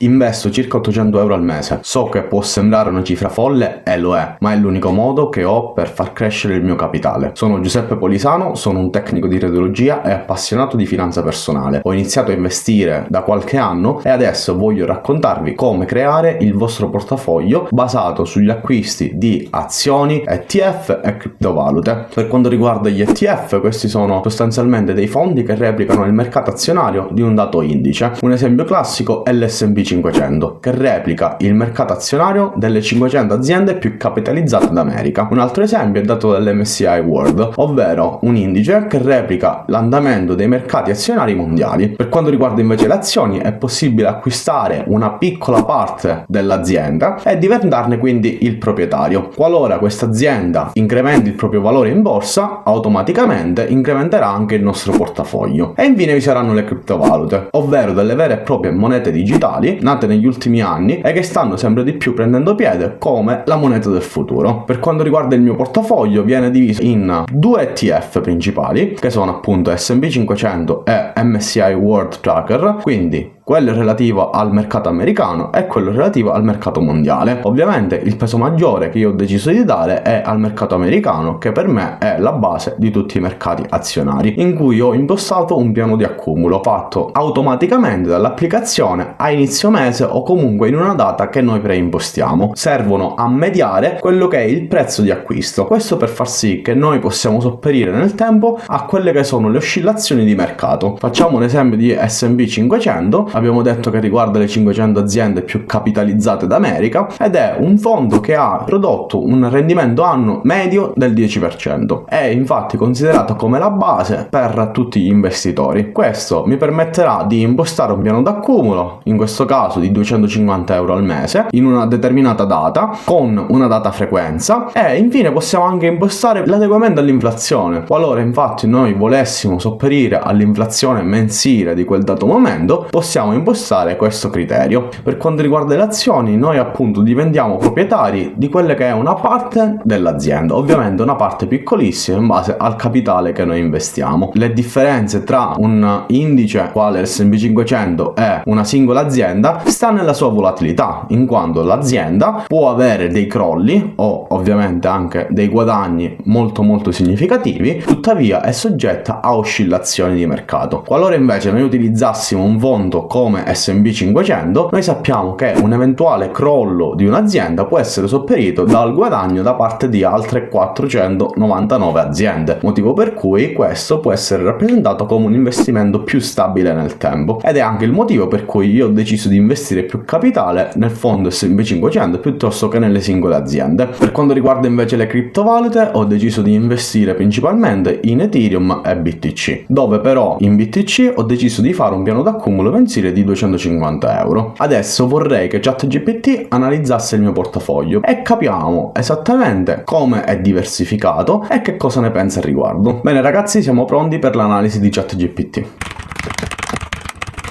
Investo circa 800 euro al mese. So che può sembrare una cifra folle e lo è, ma è l'unico modo che ho per far crescere il mio capitale. Sono Giuseppe Polisano, sono un tecnico di radiologia e appassionato di finanza personale. Ho iniziato a investire da qualche anno e adesso voglio raccontarvi come creare il vostro portafoglio basato sugli acquisti di azioni, ETF e criptovalute. Per quanto riguarda gli ETF, questi sono sostanzialmente dei fondi che replicano il mercato azionario di un dato indice. Un esempio classico è l'S&P 500, che replica il mercato azionario delle 500 aziende più capitalizzate d'America. Un altro esempio è dato dall'MSCI World, ovvero un indice che replica l'andamento dei mercati azionari mondiali. Per quanto riguarda invece le azioni, è possibile acquistare una piccola parte dell'azienda e diventarne quindi il proprietario. Qualora questa azienda incrementi il proprio valore in borsa, automaticamente incrementerà anche il nostro portafoglio. E infine vi saranno le criptovalute, ovvero delle vere e proprie monete digitali nate negli ultimi anni e che stanno sempre di più prendendo piede come la moneta del futuro. Per quanto riguarda il mio portafoglio, viene diviso in due ETF principali, che sono appunto S&P 500 e MSCI World Tracker, quindi quello relativo al mercato americano e quello relativo al mercato mondiale. Ovviamente il peso maggiore che io ho deciso di dare è al mercato americano, che per me è la base di tutti i mercati azionari, in cui ho impostato un piano di accumulo fatto automaticamente dall'applicazione a inizio mese o comunque in una data che noi preimpostiamo. Servono a mediare quello che è il prezzo di acquisto, questo per far sì che noi possiamo sopperire nel tempo a quelle che sono le oscillazioni di mercato. Facciamo un esempio di S&P 500. Abbiamo detto che riguarda le 500 aziende più capitalizzate d'America ed è un fondo che ha prodotto un rendimento annuo medio del 10%. È infatti considerato come la base per tutti gli investitori. Questo mi permetterà di impostare un piano d'accumulo, in questo caso di 250 euro al mese, in una determinata data, con una data frequenza, e infine possiamo anche impostare l'adeguamento all'inflazione. Qualora infatti noi volessimo sopperire all'inflazione mensile di quel dato momento, possiamo impostare questo criterio. Per quanto riguarda le azioni, noi appunto diventiamo proprietari di quelle che è una parte dell'azienda, ovviamente una parte piccolissima in base al capitale che noi investiamo. Le differenze tra un indice quale l'S&P 500 e una singola azienda sta nella sua volatilità, in quanto l'azienda può avere dei crolli o ovviamente anche dei guadagni molto significativi, tuttavia è soggetta a oscillazioni di mercato. Qualora invece noi utilizzassimo un fondo come S&P 500, noi sappiamo che un eventuale crollo di un'azienda può essere sopperito dal guadagno da parte di altre 499 aziende, motivo per cui questo può essere rappresentato come un investimento più stabile nel tempo, ed è anche il motivo per cui io ho deciso di investire più capitale nel fondo S&P 500 piuttosto che nelle singole aziende. Per quanto riguarda invece le criptovalute, ho deciso di investire principalmente in Ethereum e BTC, dove però in BTC ho deciso di fare un piano d'accumulo mensile di 250 euro. Adesso vorrei che ChatGPT analizzasse il mio portafoglio e capiamo esattamente come è diversificato e che cosa ne pensa al riguardo. Bene ragazzi, siamo pronti per l'analisi di ChatGPT.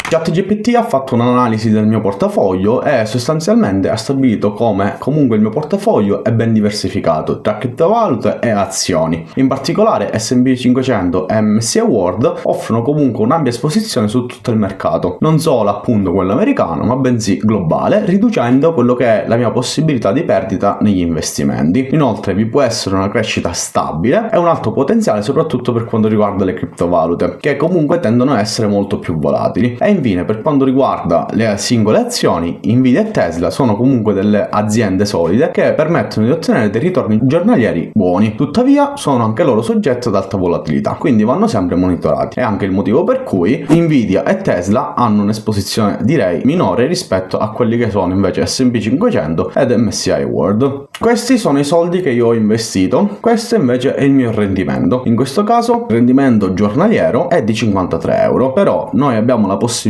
ChatGPT ha fatto un'analisi del mio portafoglio e sostanzialmente ha stabilito come comunque il mio portafoglio è ben diversificato tra criptovalute e azioni. In particolare S&P 500 e MSCI World offrono comunque un'ampia esposizione su tutto il mercato, non solo appunto quello americano ma bensì globale, riducendo quello che è la mia possibilità di perdita negli investimenti. Inoltre vi può essere una crescita stabile e un alto potenziale soprattutto per quanto riguarda le criptovalute, che comunque tendono a essere molto più volatili. E infine, per quanto riguarda le singole azioni, Nvidia e Tesla sono comunque delle aziende solide che permettono di ottenere dei ritorni giornalieri buoni, tuttavia sono anche loro soggette ad alta volatilità, quindi vanno sempre monitorati. È anche il motivo per cui Nvidia e Tesla hanno un'esposizione direi minore rispetto a quelli che sono invece S&P 500 ed MSCI World. Questi sono i soldi che io ho investito, questo invece è il mio rendimento. In questo caso il rendimento giornaliero è di 53 euro, però noi abbiamo la possibilità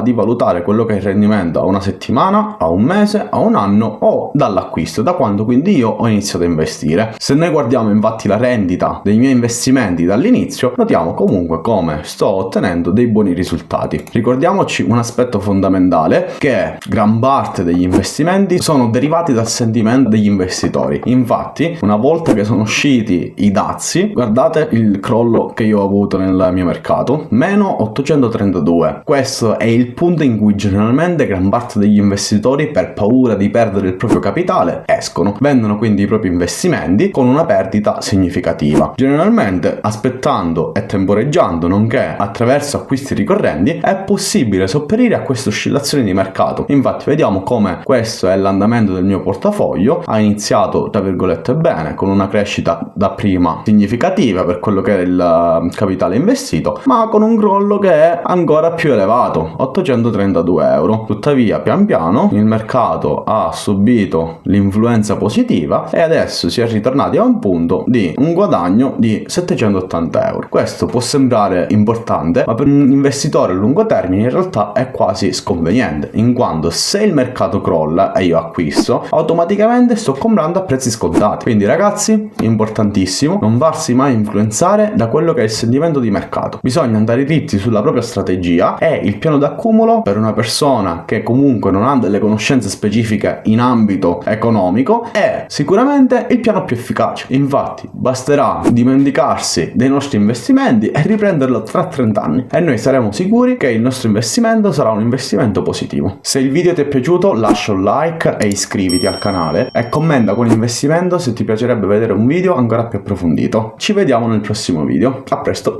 di valutare quello che è il rendimento a una settimana, a un mese, a un anno o dall'acquisto, da quando quindi io ho iniziato a investire. Se noi guardiamo infatti la rendita dei miei investimenti dall'inizio, notiamo comunque come sto ottenendo dei buoni risultati. Ricordiamoci un aspetto fondamentale, che gran parte degli investimenti sono derivati dal sentimento degli investitori. Infatti una volta che sono usciti i dazi, guardate il crollo che io ho avuto nel mio mercato, meno 832. Questo questo è il punto in cui generalmente gran parte degli investitori, per paura di perdere il proprio capitale, escono, vendono quindi i propri investimenti con una perdita significativa. Generalmente, aspettando e temporeggiando, nonché attraverso acquisti ricorrenti, è possibile sopperire a queste oscillazioni di mercato. Infatti vediamo come questo è l'andamento del mio portafoglio. Ha iniziato tra virgolette bene, con una crescita dapprima significativa per quello che è il capitale investito, ma con un crollo che è ancora più elevato, 832 euro. Tuttavia pian piano il mercato ha subito l'influenza positiva e adesso si è ritornati a un punto di un guadagno di 780 euro. Questo può sembrare importante, ma per un investitore a lungo termine in realtà è quasi sconveniente, in quanto se il mercato crolla e io acquisto, automaticamente sto comprando a prezzi scontati. Quindi ragazzi, importantissimo non farsi mai influenzare da quello che è il sentimento di mercato. Bisogna andare dritti sulla propria strategia, e il piano d'accumulo per una persona che comunque non ha delle conoscenze specifiche in ambito economico è sicuramente il piano più efficace. Infatti basterà dimenticarsi dei nostri investimenti e riprenderlo tra 30 anni e noi saremo sicuri che il nostro investimento sarà un investimento positivo. Se il video ti è piaciuto, lascia un like e iscriviti al canale e commenta con investimento se ti piacerebbe vedere un video ancora più approfondito. Ci vediamo nel prossimo video, a presto!